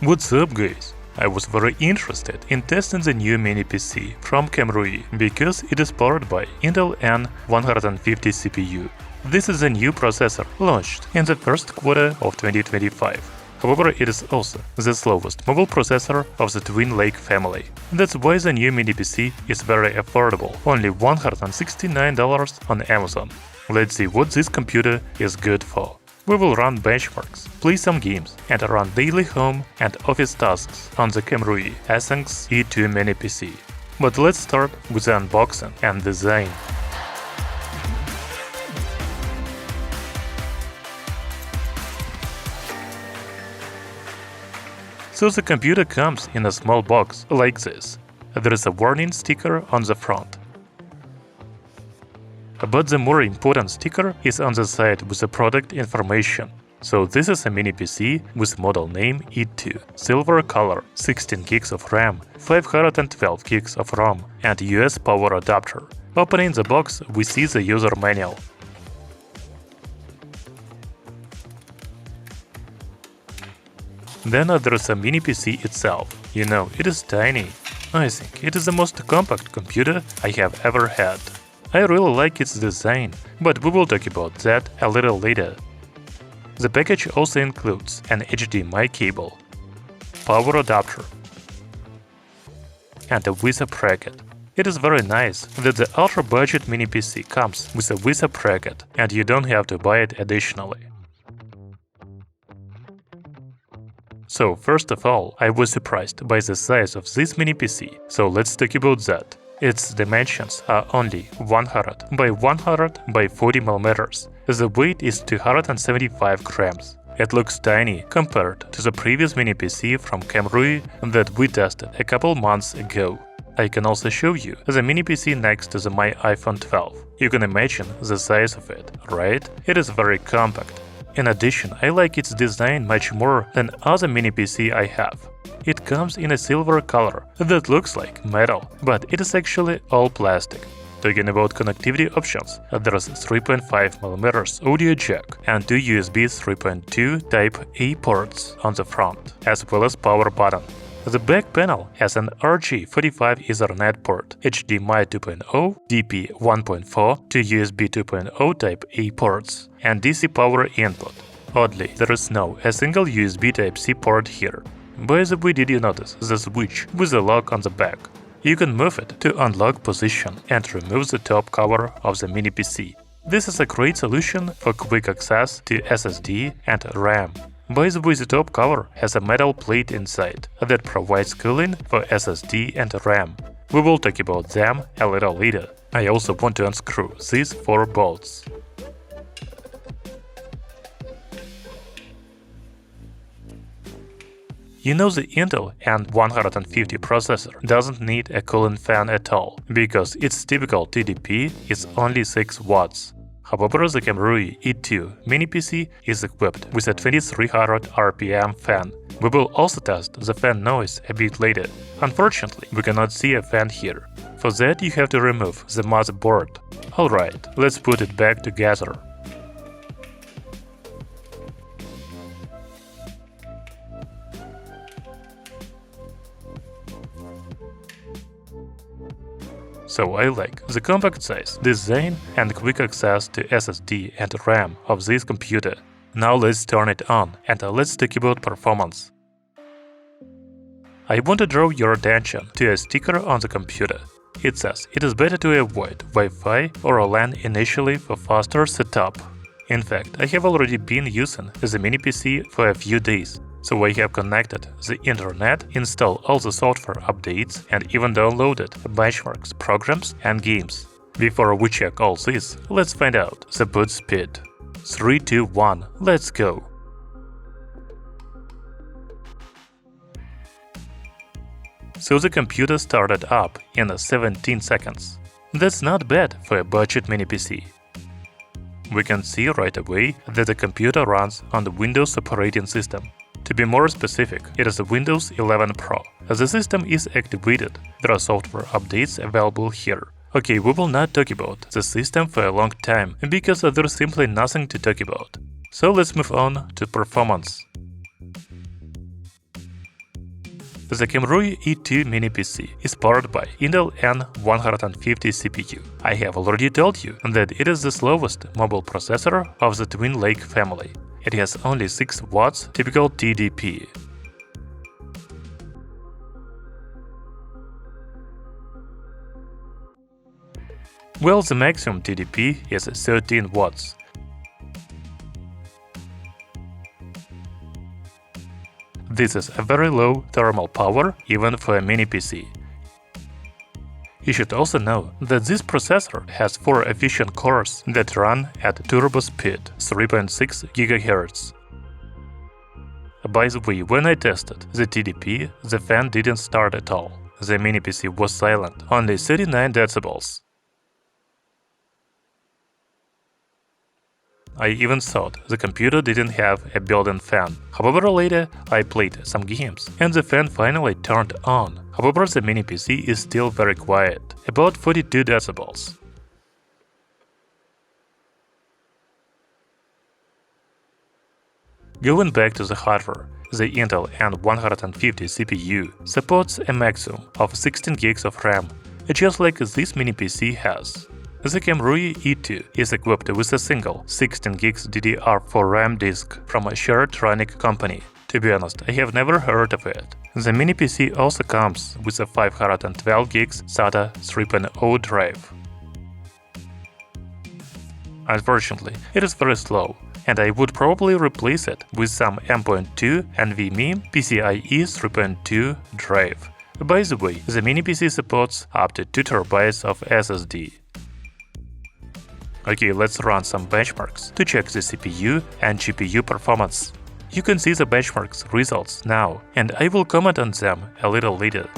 What's up, guys? I was very interested in testing the new mini PC from KAMRUI because it is powered by Intel N150 CPU. This is a new processor launched in the first quarter of 2025. However, it is also the slowest mobile processor of the Twin Lake family. That's why the new mini PC is very affordable, only $169 on Amazon. Let's see what this computer is good for. We will run benchmarks, play some games, and run daily home and office tasks on the KAMRUI Essenx E2 mini PC. But let's start with the unboxing and design. So the computer comes in a small box like this. There is a warning sticker on the front. But the more important sticker is on the side with the product information. So this is a mini PC with model name E2, silver color, 16 gigs of RAM, 512 gigs of ROM, and US power adapter. Opening the box, we see the user manual. Then there is a mini PC itself. You know, it is tiny. I think it is the most compact computer I have ever had. I really like its design, but we will talk about that a little later. The package also includes an HDMI cable, power adapter, and a VESA bracket. It is very nice that the ultra-budget mini PC comes with a VESA bracket and you don't have to buy it additionally. So first of all, I was surprised by the size of this mini PC, so let's talk about that. Its dimensions are only 100 by 100 by 40 mm. The weight is 275 grams. It looks tiny compared to the previous mini PC from KAMRUI that we tested a couple months ago. I can also show you the mini PC next to my iPhone 12. You can imagine the size of it, right? It is very compact. In addition, I like its design much more than other mini PC I have. It comes in a silver color that looks like metal, but it is actually all plastic. Talking about connectivity options, there is 3.5mm audio jack and two USB 3.2 Type-A ports on the front, as well as power button. The back panel has an RJ45 Ethernet port, HDMI 2.0, DP 1.4 to USB 2.0 Type-A ports, and DC power input. Oddly, there is no a single USB Type-C port here. By the way, did you notice the switch with the lock on the back? You can move it to unlock position and remove the top cover of the mini PC. This is a great solution for quick access to SSD and RAM. By the way, the top cover has a metal plate inside that provides cooling for SSD and RAM. We will talk about them a little later. I also want to unscrew these 4 bolts. You know, the Intel N150 processor doesn't need a cooling fan at all, because its typical TDP is only 6 watts. However, the KAMRUI E2 mini PC is equipped with a 2300 RPM fan. We will also test the fan noise a bit later. Unfortunately, we cannot see a fan here. For that, you have to remove the motherboard. Alright, let's put it back together. So I like the compact size, design, and quick access to SSD and RAM of this computer. Now let's turn it on and let's talk about performance. I want to draw your attention to a sticker on the computer. It says it is better to avoid Wi-Fi or LAN initially for faster setup. In fact, I have already been using the mini PC for a few days. So I have connected the internet, installed all the software updates, and even downloaded benchmarks, programs, and games. Before we check all this, let's find out the boot speed. 3, 2, 1, let's go! So the computer started up in 17 seconds. That's not bad for a budget mini PC. We can see right away that the computer runs on the Windows operating system. To be more specific, it is Windows 11 Pro. The system is activated. There are software updates available here. Okay, we will not talk about the system for a long time, because there is simply nothing to talk about. So let's move on to performance. The KAMRUI E2 mini PC is powered by Intel N150 CPU. I have already told you that it is the slowest mobile processor of the Twin Lake family. It has only 6 watts typical TDP. Well, the maximum TDP is 13 watts. This is a very low thermal power even for a mini PC. You should also know that this processor has 4 efficient cores that run at turbo speed 3.6 GHz. By the way, when I tested the TDP, the fan didn't start at all. The mini PC was silent, only 39 decibels. I even thought the computer didn't have a built-in fan. However, later I played some games and the fan finally turned on. However, the mini PC is still very quiet, about 42 decibels. Going back to the hardware, the Intel N150 CPU supports a maximum of 16 GB of RAM, just like this mini PC has. The KAMRUI E2 is equipped with a single 16 GB DDR4 RAM disk from a Sharetronic company. To be honest, I have never heard of it. The mini PC also comes with a 512 GB SATA 3.0 drive. Unfortunately, it is very slow, and I would probably replace it with some M.2 NVMe PCIe 3.2 drive. By the way, the mini PC supports up to 2 TB of SSD. Okay, let's run some benchmarks to check the CPU and GPU performance. You can see the benchmarks results now, and I will comment on them a little later.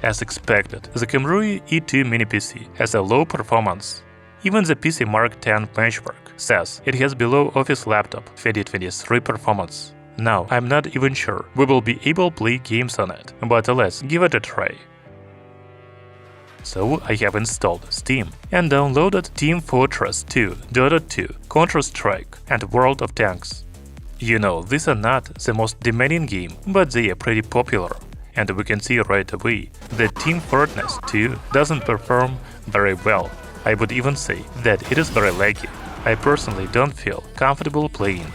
As expected, the KAMRUI E2 mini PC has a low performance. Even the PC Mark 10 benchmark says it has below Office Laptop 2023 performance. Now, I'm not even sure we will be able to play games on it, but let's give it a try. So, I have installed Steam and downloaded Team Fortress 2, Dota 2, Counter-Strike, and World of Tanks. You know, these are not the most demanding game, but they are pretty popular. And we can see right away that Team Fortress 2 doesn't perform very well. I would even say that it is very laggy. I personally don't feel comfortable playing.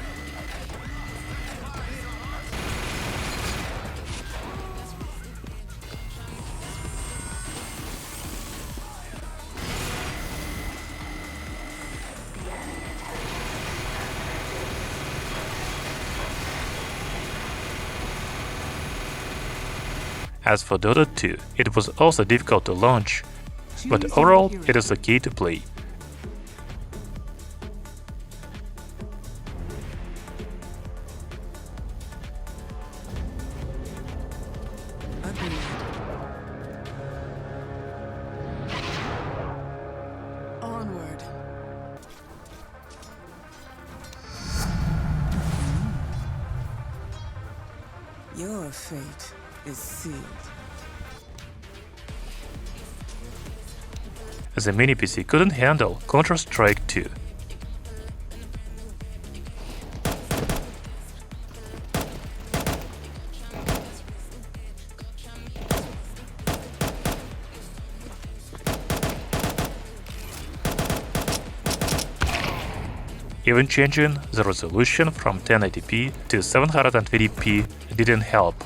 As for Dota 2, it was also difficult to launch, but overall it is okay to play. Onward. Your fate is sealed. The mini PC couldn't handle Counter-Strike 2. Even changing the resolution from 1080p to 720p didn't help.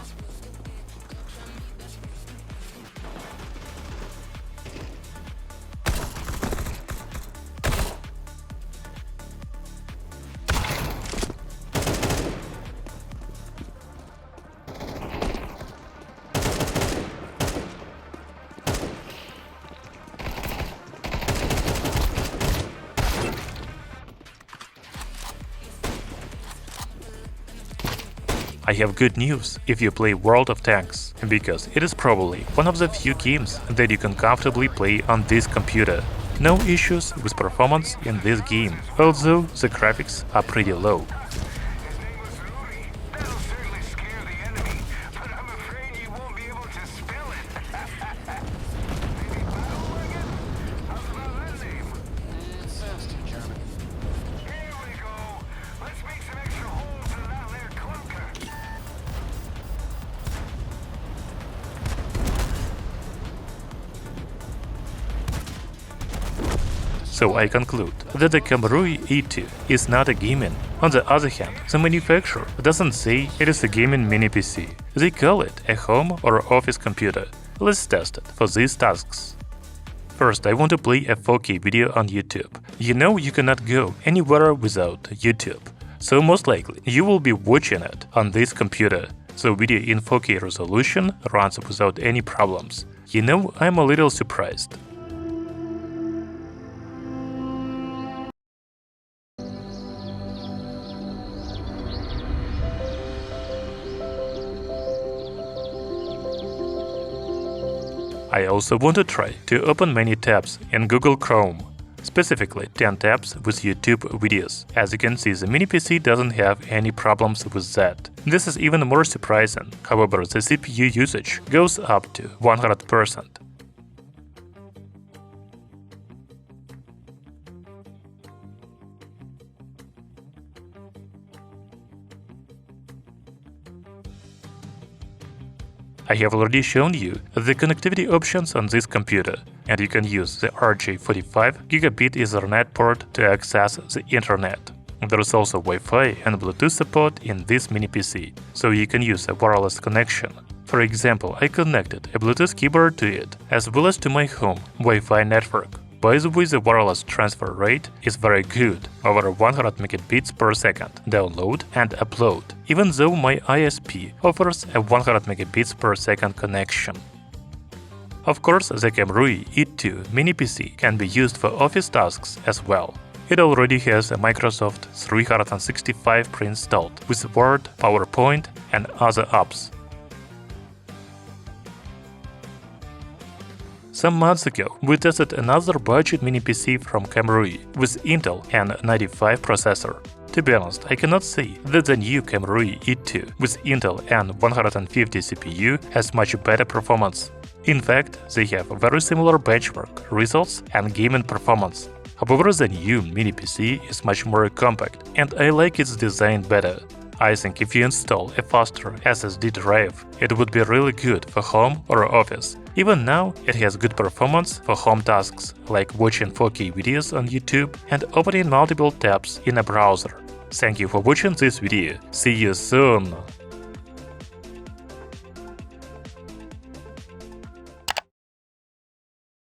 I have good news if you play World of Tanks, because it is probably one of the few games that you can comfortably play on this computer. No issues with performance in this game, although the graphics are pretty low. So I conclude that the KAMRUI E2 is not a gaming. On the other hand, the manufacturer doesn't say it is a gaming mini PC. They call it a home or office computer. Let's test it for these tasks. First, I want to play a 4K video on YouTube. You know you cannot go anywhere without YouTube. So most likely you will be watching it on this computer. So video in 4K resolution runs without any problems. You know, I'm a little surprised. I also want to try to open many tabs in Google Chrome, specifically 10 tabs with YouTube videos. As you can see, the mini PC doesn't have any problems with that. This is even more surprising, however, the CPU usage goes up to 100%. I have already shown you the connectivity options on this computer, and you can use the RJ45 Gigabit Ethernet port to access the internet. There is also Wi-Fi and Bluetooth support in this mini PC, so you can use a wireless connection. For example, I connected a Bluetooth keyboard to it, as well as to my home Wi-Fi network. By the way, the wireless transfer rate is very good, over 100 megabits per second download and upload, even though my ISP offers a 100 megabits per second connection. Of course, the KAMRUI E2 mini PC can be used for office tasks as well. It already has a Microsoft 365 pre-installed with Word, PowerPoint and other apps. Some months ago, we tested another budget mini PC from KAMRUI with Intel N95 processor. To be honest, I cannot say that the new KAMRUI E2 with Intel N150 CPU has much better performance. In fact, they have very similar benchmark results and gaming performance. However, the new mini PC is much more compact, and I like its design better. I think if you install a faster SSD drive, it would be really good for home or office. Even now, it has good performance for home tasks, like watching 4K videos on YouTube and opening multiple tabs in a browser. Thank you for watching this video. See you soon!